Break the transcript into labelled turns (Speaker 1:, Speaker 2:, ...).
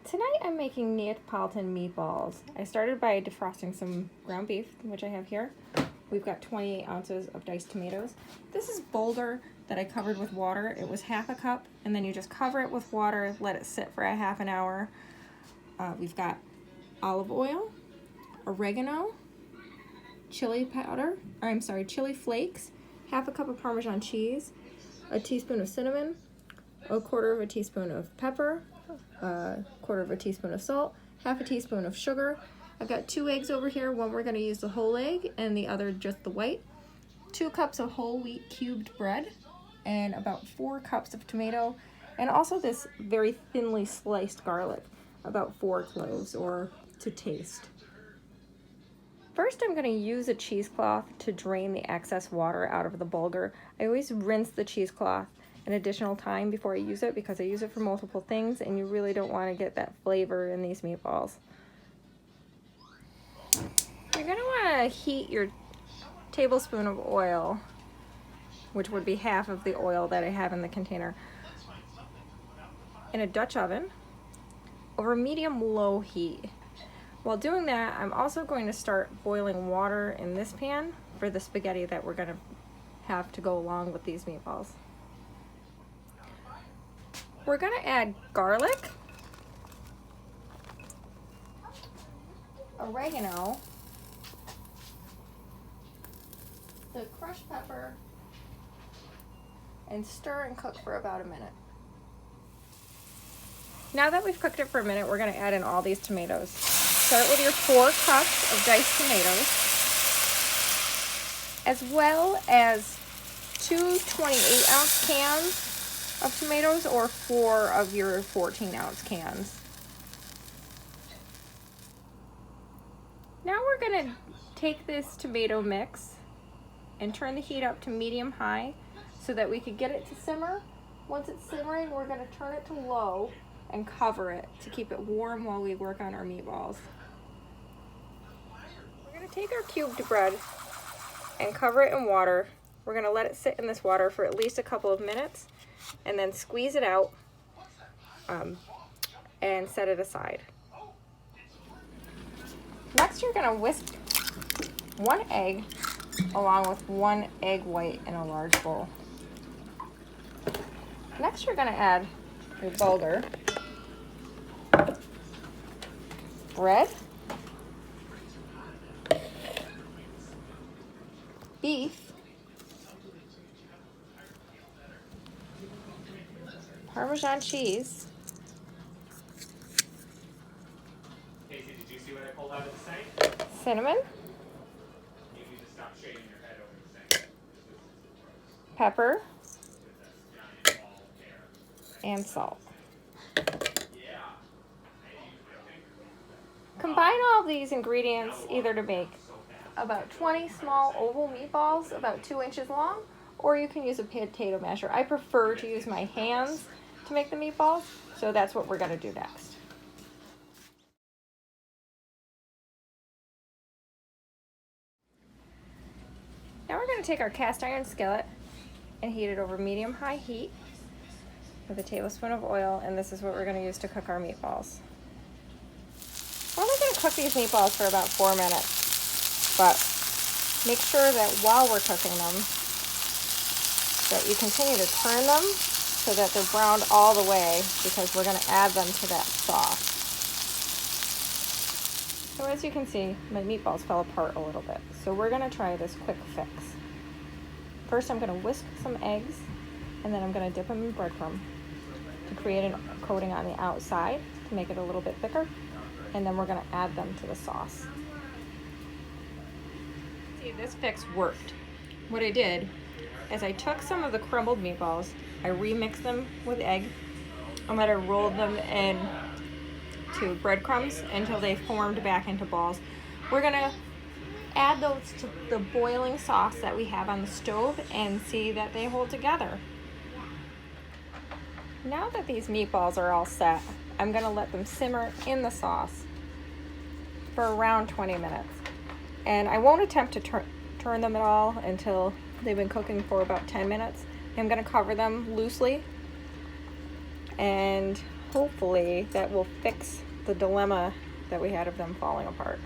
Speaker 1: Tonight I'm making Neapolitan meatballs. I started by defrosting some ground beef, which I have here. We've got 28 ounces of diced tomatoes. This is boulder that I covered with water. It was half a cup, and then you just cover it with water, let it sit for a half an hour. We've got olive oil, oregano, chili powder, chili flakes, half a cup of Parmesan cheese, a teaspoon of cinnamon, a quarter of a teaspoon of pepper, a quarter of a teaspoon of salt, half a teaspoon of sugar. I've got 2 eggs over here. One we're going to use the whole egg and the other just the white. 2 cups of whole wheat cubed bread and about 4 cups of tomato, and also this very thinly sliced garlic, about 4 cloves or to taste. First, I'm going to use a cheesecloth to drain the excess water out of the bulgur. I always rinse the cheesecloth an additional time before I use it because I use it for multiple things, and you really don't want to get that flavor in these meatballs. You're going to want to heat your tablespoon of oil, which would be half of the oil that I have in the container, in a Dutch oven over medium-low heat. While doing that, I'm also going to start boiling water in this pan for the spaghetti that we're going to have to go along with these meatballs. We're going to add garlic, oregano, the crushed pepper, and stir and cook for about a minute. Now that we've cooked it for a minute, we're going to add in all these tomatoes. Start with your 4 cups of diced tomatoes, as well as 2 28-ounce cans of tomatoes or 4 of your 14-ounce cans. Now we're going to take this tomato mix and turn the heat up to medium-high so that we could get it to simmer. Once it's simmering, we're going to turn it to low and cover it to keep it warm while we work on our meatballs. We're going to take our cubed bread and cover it in water. We're going to let it sit in this water for at least a couple of minutes and then squeeze it out and set it aside. Next, you're going to whisk 1 egg along with 1 egg white in a large bowl. Next, you're going to add your bulgur, bread, beef, Parmesan cheese,
Speaker 2: Casey, did you see what I pulled out of the sink?
Speaker 1: cinnamon,
Speaker 2: You need to stop shaking your head over the sink.
Speaker 1: pepper,
Speaker 2: Giant ball hair.
Speaker 1: and salt.
Speaker 2: Yeah.
Speaker 1: Combine all these ingredients either to make about 20 small oval meatballs about 2 inches long, or you can use a potato masher. I prefer to use my hands to make the meatballs, so that's what we're going to do next. Now we're going to take our cast iron skillet and heat it over medium-high heat with a tablespoon of oil, and this is what we're going to use to cook our meatballs. We're only going to cook these meatballs for about 4 minutes, but make sure that while we're cooking them, that you continue to turn them so that they're browned all the way, because we're going to add them to that sauce. So as you can see, my meatballs fell apart a little bit, so we're going to try this quick fix. First, I'm going to whisk some eggs, and then I'm going to dip them in breadcrumb to create a coating on the outside to make it a little bit thicker, and then we're going to add them to the sauce. See, this fix worked. What I did is I took some of the crumbled meatballs, I remixed them with egg, and then I rolled them in to breadcrumbs until they formed back into balls. We're going to add those to the boiling sauce that we have on the stove and see that they hold together. Now that these meatballs are all set, I'm going to let them simmer in the sauce for around 20 minutes. And I won't attempt to turn them at all until they've been cooking for about 10 minutes. I'm going to cover them loosely and hopefully that will fix the dilemma that we had of them falling apart.